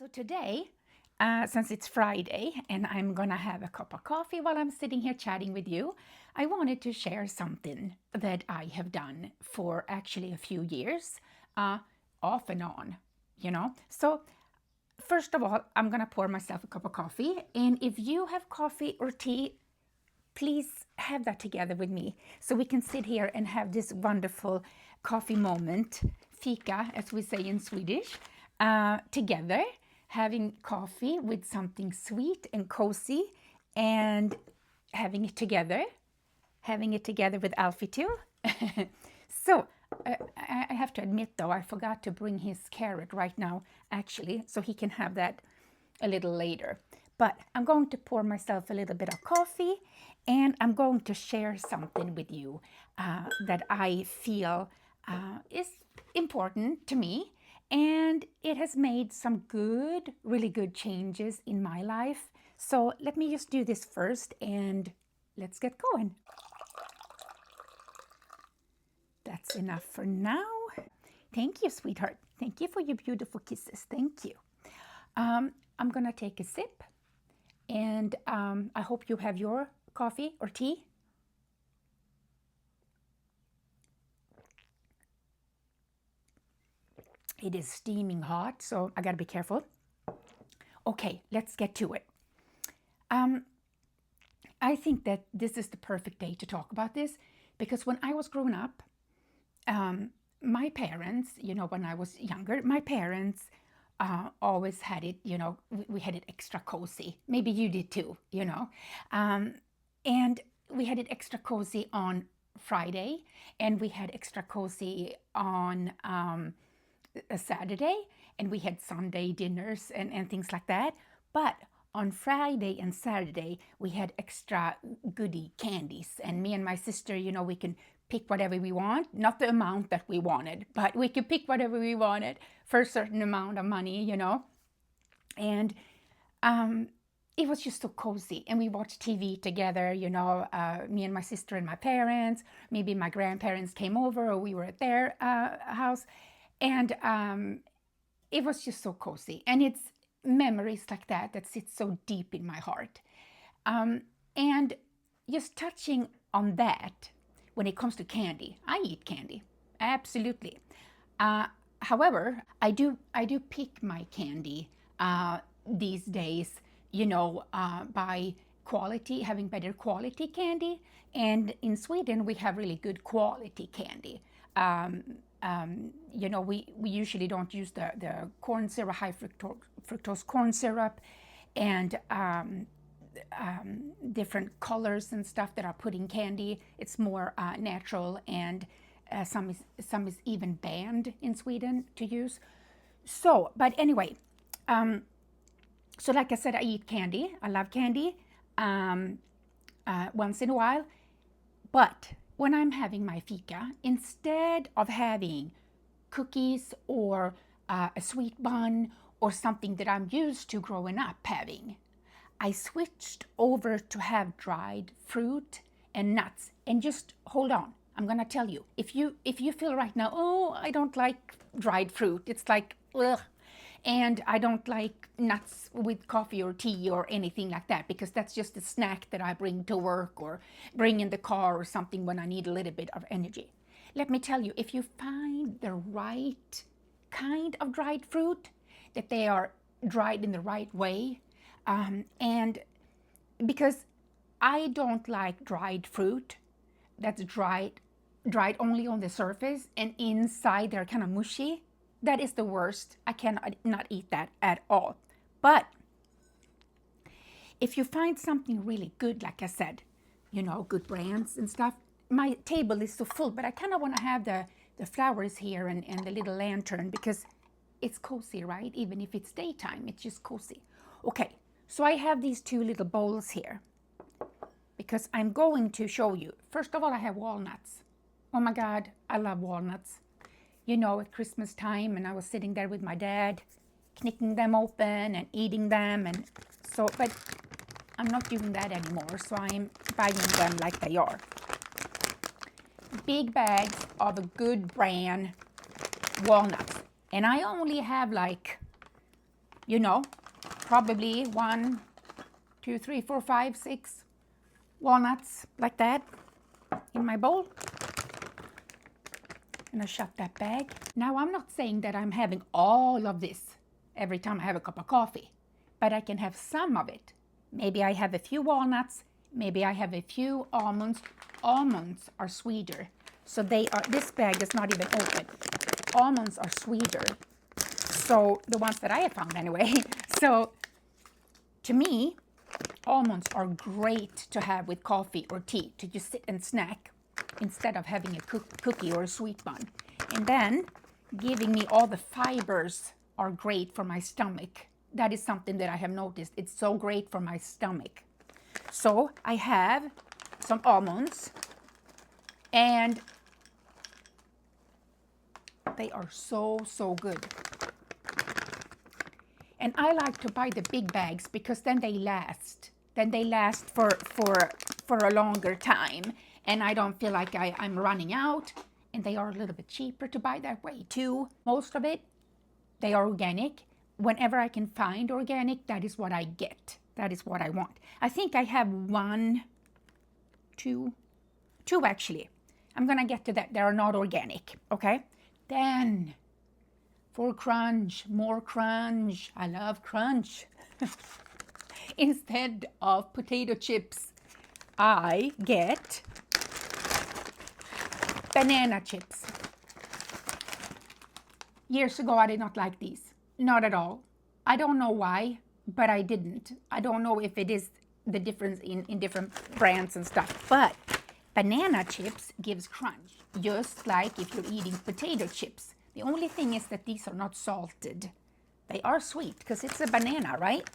So today, since it's Friday and I'm gonna have a cup of coffee while I'm sitting here chatting with you, I wanted to share something that I have done for actually a few years, off and on, So first of all, I'm gonna pour myself a cup of coffee, and if you have coffee or tea, please have that together with me so we can sit here and have this wonderful coffee moment, fika, as we say in Swedish, together, having coffee with something sweet and cozy, and having it together with Alfie too. So I have to admit though, I forgot to bring his carrot right now, actually, so he can have that a little later. But I'm going to pour myself a little bit of coffee, and I'm going to share something with you that I feel is important to me, and it has made some really good changes in my life. So let me just do this first, and let's get going. That's enough for now. Thank you, sweetheart. Thank you for your beautiful kisses. Thank you. I'm gonna take a sip, and I hope you have your coffee or tea. It is steaming hot, so I gotta be careful. Okay, let's get to it. I think that this is the perfect day to talk about this, because when I was growing up, my parents, when I was younger, my parents always had it, we had it extra cozy. Maybe you did too, and we had it extra cozy on Friday, and we had extra cozy on a Saturday, and we had Sunday dinners and things like that. But on Friday and Saturday, we had extra goodie candies, and me and my sister, we can pick whatever we want, not the amount that we wanted, but we could pick whatever we wanted for a certain amount of money, and it was just so cozy. And we watched TV together, me and my sister and my parents. Maybe my grandparents came over, or we were at their house, and it was just so cozy. And it's memories like that sit so deep in my heart. And just touching on that, when it comes to candy, I eat candy, absolutely. However, I do pick my candy these days, by quality, having better quality candy. And in Sweden, we have really good quality candy. We usually don't use the corn syrup, high fructose corn syrup, and different colors and stuff that are put in candy. It's more natural, and some is even banned in Sweden to use. So, but anyway, so like I said, I eat candy. I love candy once in a while. But when I'm having my fika, instead of having cookies or a sweet bun or something that I'm used to growing up having, I switched over to have dried fruit and nuts. And just hold on, I'm gonna tell you, if you feel right now, oh, I don't like dried fruit, it's like, ugh, and I don't like nuts with coffee or tea or anything like that, because that's just a snack that I bring to work or bring in the car or something when I need a little bit of energy. Let me tell you, if you find the right kind of dried fruit, that they are dried in the right way, and because I don't like dried fruit that's dried only on the surface, and inside they're kind of mushy. That is the worst. I cannot not eat that at all. But if you find something really good, like I said, good brands and stuff, my table is so full, but I kind of want to have the flowers here and the little lantern, because it's cozy, right? Even if it's daytime, it's just cozy. Okay, so I have these two little bowls here, because I'm going to show you. First of all, I have walnuts. Oh my God, I love walnuts. At Christmas time, and I was sitting there with my dad, knicking them open and eating them, and so, but I'm not doing that anymore, so I'm buying them like they are. Big bags of a good brand walnuts. And I only have like you know, probably 1, 2, 3, 4, 5, 6 walnuts like that in my bowl. And I shut that bag. Now, I'm not saying that I'm having all of this every time I have a cup of coffee, but I can have some of it. Maybe I have a few walnuts, maybe I have a few almonds. Almonds are sweeter, so this bag is not even open. Almonds are sweeter, so the ones that I have found anyway. So to me, almonds are great to have with coffee or tea, to just sit and snack instead of having a cookie or a sweet bun. And then giving me all the fibers are great for my stomach. That is something that I have noticed. It's so great for my stomach. So I have some almonds, and they are so good. And I like to buy the big bags because then they last. Then they last for a longer time, and I don't feel like I'm running out. And they are a little bit cheaper to buy that way too. Most of it, they are organic. Whenever I can find organic, that is what I get. That is what I want. I think I have two actually. I'm gonna get to that. They are not organic, okay? Then, for crunch, more crunch. I love crunch. Instead of potato chips, I get banana chips. Years ago, I did not like these. Not at all. I don't know why, but I didn't. I don't know if it is the difference in different brands and stuff, but banana chips gives crunch, just like if you're eating potato chips. The only thing is that these are not salted. They are sweet because it's a banana, right?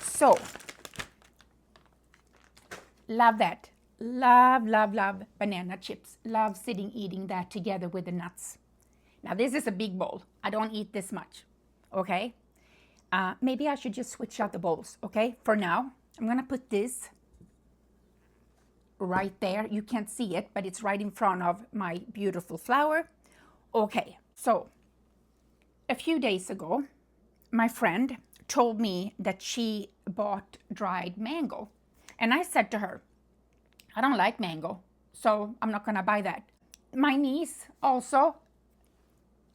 So, love that. Love banana chips. Love sitting eating that together with the nuts. Now, this is a big bowl. I don't eat this much, okay? Maybe I should just switch out the bowls, okay? For now, I'm going to put this right there. You can't see it, but it's right in front of my beautiful flower. Okay, so a few days ago, my friend told me that she bought dried mango. And I said to her, I don't like mango, so I'm not going to buy that. My niece also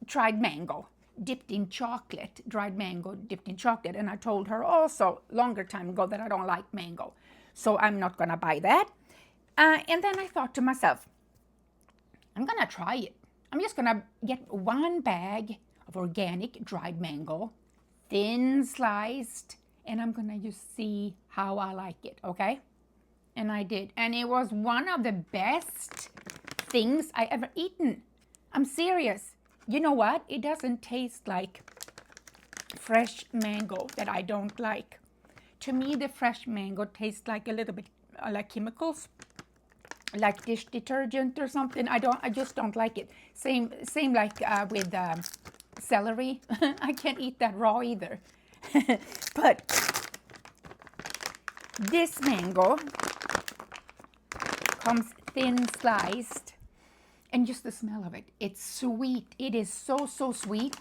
tried mango dipped in chocolate, dried mango dipped in chocolate. And I told her also longer time ago that I don't like mango, so I'm not going to buy that. And then I thought to myself, I'm going to try it. I'm just going to get one bag of organic dried mango, thin sliced, and I'm going to just see how I like it, okay? And I did. And it was one of the best things I ever eaten. I'm serious. You know what? It doesn't taste like fresh mango that I don't like. To me, the fresh mango tastes like a little bit like chemicals, like dish detergent or something. I just don't like it. Same like with celery. I can't eat that raw either. But this mango comes thin sliced. And just the smell of it, it's sweet. It is so sweet.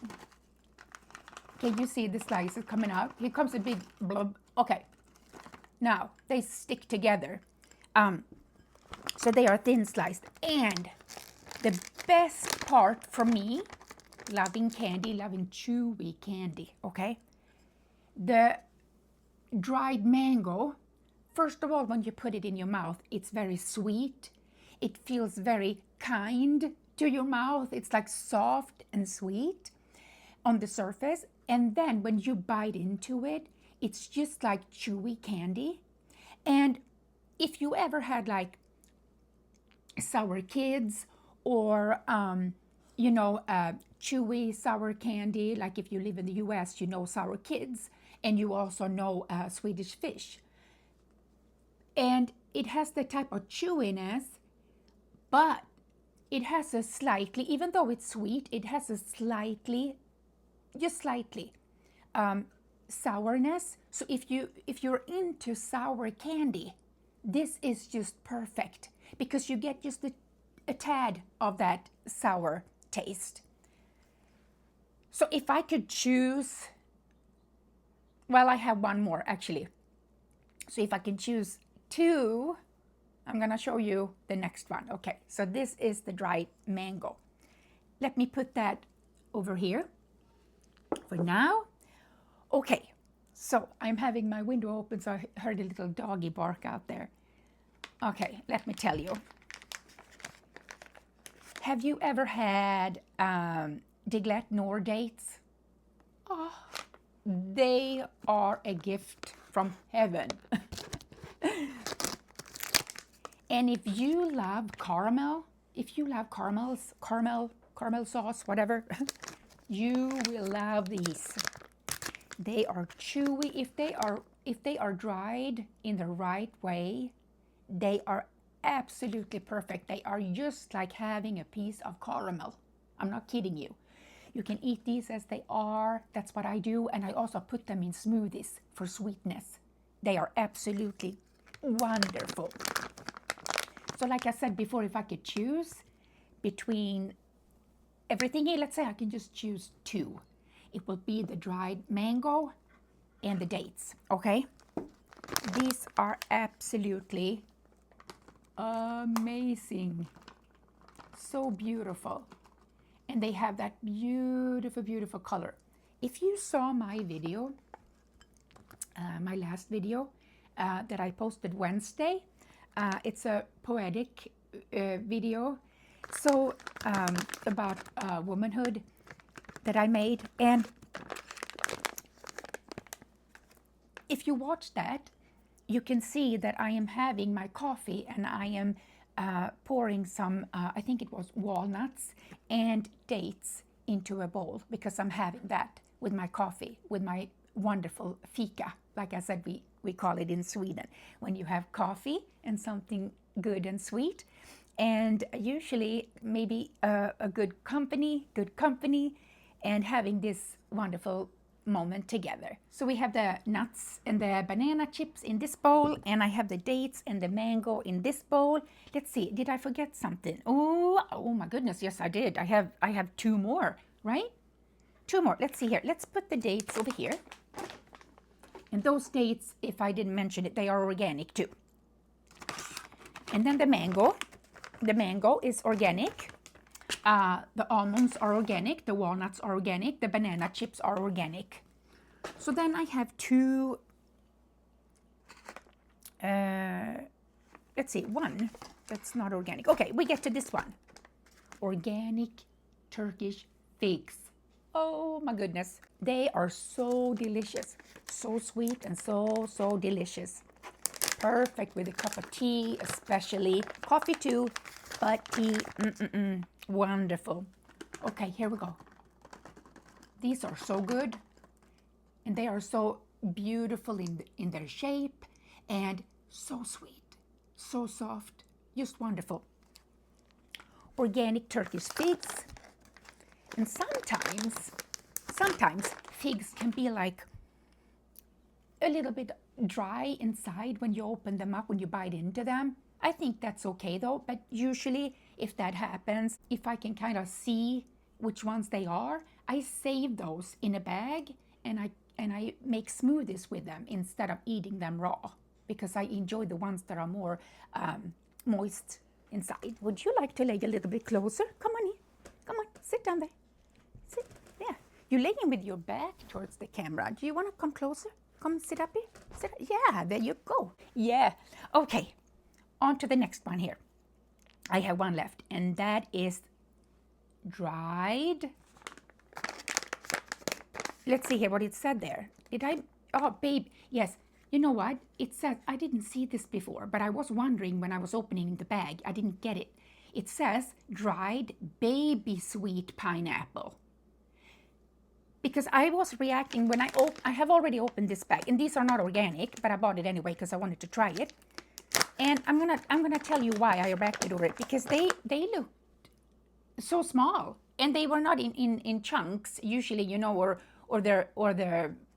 Can you see the slices coming out? Here comes a big blob. Okay, now they stick together. So they are thin sliced. And the best part for me, loving candy, loving chewy candy, okay? The dried mango, first of all, when you put it in your mouth, it's very sweet. It feels very kind to your mouth. It's like soft and sweet on the surface. And then when you bite into it, it's just like chewy candy. And if you ever had like sour kids or, chewy sour candy, like if you live in the US, you know sour kids, and you also know Swedish fish. And it has the type of chewiness, but it has a slightly, even though it's sweet, it has a slightly, just slightly, sourness. So if you're into sour candy, this is just perfect because you get just a tad of that sour taste. So if I could choose Well, I have one more actually. So if I can choose two, I'm gonna show you the next one. Okay, so this is the dried mango. Let me put that over here for now. Okay, so I'm having my window open, so I heard a little doggy bark out there. Okay, let me tell you. Have you ever had Diglett Nor dates? Oh, they are a gift from heaven. And if you love caramel, caramel sauce, whatever, you will love these. They are chewy. If they are dried in the right way, they are absolutely perfect. They are just like having a piece of caramel. I'm not kidding you. You can eat these as they are. That's what I do. And I also put them in smoothies for sweetness. They are absolutely wonderful. So like I said before, if I could choose between everything here, let's say I can just choose two. It will be the dried mango and the dates, okay? These are absolutely amazing. So beautiful. And they have that beautiful, beautiful color. If you saw my video, my last video that I posted Wednesday, it's a poetic video, so about womanhood that I made. And if you watch that, you can see that I am having my coffee and I am pouring some, I think it was walnuts and dates into a bowl, because I'm having that with my coffee, with my wonderful fika. Like I said, we call it in Sweden, when you have coffee and something good and sweet, and usually maybe a good company, and having this wonderful moment together. So we have the nuts and the banana chips in this bowl, and I have the dates and the mango in this bowl. Let's see, did I forget something? Oh my goodness, yes I did. I have two more, right? Two more. Let's see here. Let's put the dates over here. And those dates, if I didn't mention it, they are organic too. And then the mango. The mango is organic. The almonds are organic. The walnuts are organic. The banana chips are organic. So then I have two, let's see, one that's not organic. Okay, we get to this one. Organic Turkish figs. Oh my goodness. They are so delicious. So sweet and so delicious. Perfect with a cup of tea, especially. Coffee too, but tea, wonderful. Okay, here we go. These are so good, and they are so beautiful in their shape, and so sweet, so soft, just wonderful. Organic Turkish figs. And sometimes figs can be like a little bit dry inside when you open them up, when you bite into them. I think that's okay though, but usually if that happens, if I can kind of see which ones they are, I save those in a bag, and I make smoothies with them instead of eating them raw, because I enjoy the ones that are more moist inside. Would you like to lay a little bit closer? Come on in. Come on, sit down there. Sit. Yeah. You're laying with your back towards the camera. Do you want to come closer? Come sit up here. Sit. Yeah, there you go. Yeah. Okay. On to the next one here. I have one left, and that is dried. Let's see here what it said there. Did I? Oh, babe. Yes. You know what? It says, I didn't see this before, but I was wondering when I was opening the bag. I didn't get it. It says dried baby sweet pineapple. Because I was reacting when I have already opened this bag, and these are not organic, but I bought it anyway because I wanted to try it. And I'm gonna tell you why I reacted over it, because they looked so small, and they were not in chunks usually, you know, or the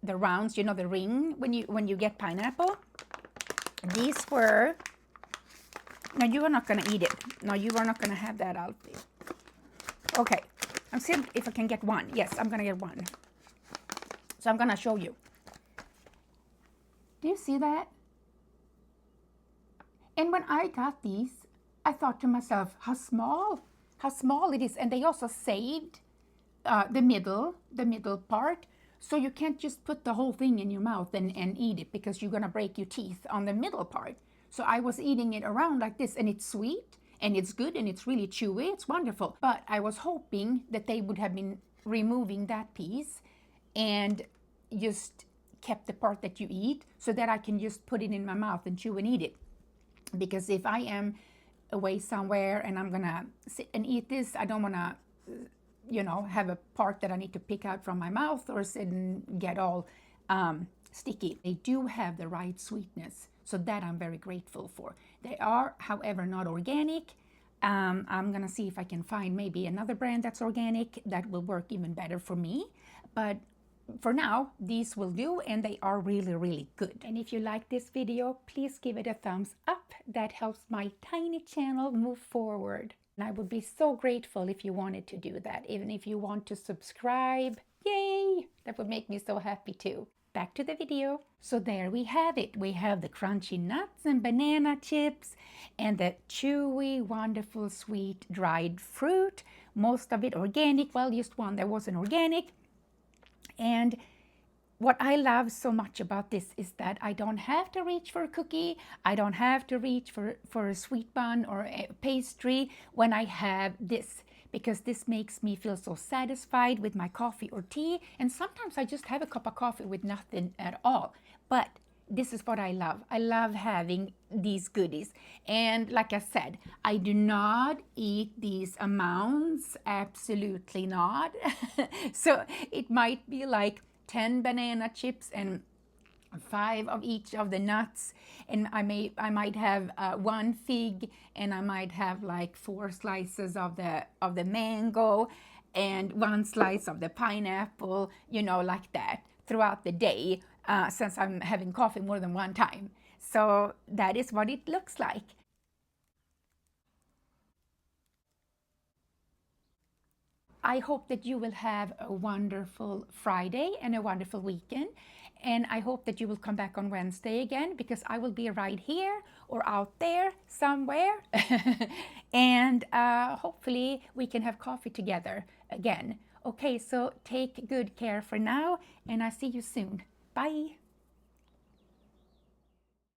rounds, you know, the ring when you get pineapple. These were. No, you are not gonna eat it. No, you are not gonna have that, Alfie. Okay, I'm seeing if I can get one. Yes, I'm gonna get one. So I'm gonna show you. Do you see that? And when I got these, I thought to myself, how small it is. And they also saved the middle part. So you can't just put the whole thing in your mouth and eat it, because you're gonna break your teeth on the middle part. So I was eating it around like this, and it's sweet and it's good and it's really chewy. It's wonderful. But I was hoping that they would have been removing that piece and just kept the part that you eat, so that I can just put it in my mouth and chew and eat it. Because if I am away somewhere and I'm gonna sit and eat this, I don't wanna, have a part that I need to pick out from my mouth or sit and get all sticky. They do have the right sweetness, so that I'm very grateful for. They are, however, not organic. I'm gonna see if I can find maybe another brand that's organic that will work even better for me. But for now, these will do, and they are really, really good. And if you like this video, please give it a thumbs up. That helps my tiny channel move forward. And I would be so grateful if you wanted to do that. Even if you want to subscribe, yay! That would make me so happy too. Back to the video. So there we have it. We have the crunchy nuts and banana chips and the chewy, wonderful, sweet, dried fruit. Most of it organic. Well, just one that wasn't organic. And what I love so much about this is that I don't have to reach for a cookie. I don't have to reach for a sweet bun or a pastry when I have this, because this makes me feel so satisfied with my coffee or tea. And sometimes I just have a cup of coffee with nothing at all. But this is what I love. I love having these goodies. And like I said, I do not eat these amounts, absolutely not. So it might be like 10 banana chips and 5 of each of the nuts, and I might have 1 fig, and I might have like 4 slices of the mango and 1 slice of the pineapple, like that throughout the day, since I'm having coffee more than one time. So that is what it looks like. I hope that you will have a wonderful Friday and a wonderful weekend. And I hope that you will come back on Wednesday again, because I will be right here or out there somewhere. And hopefully we can have coffee together again. Okay, so take good care for now, and I'll see you soon. Bye.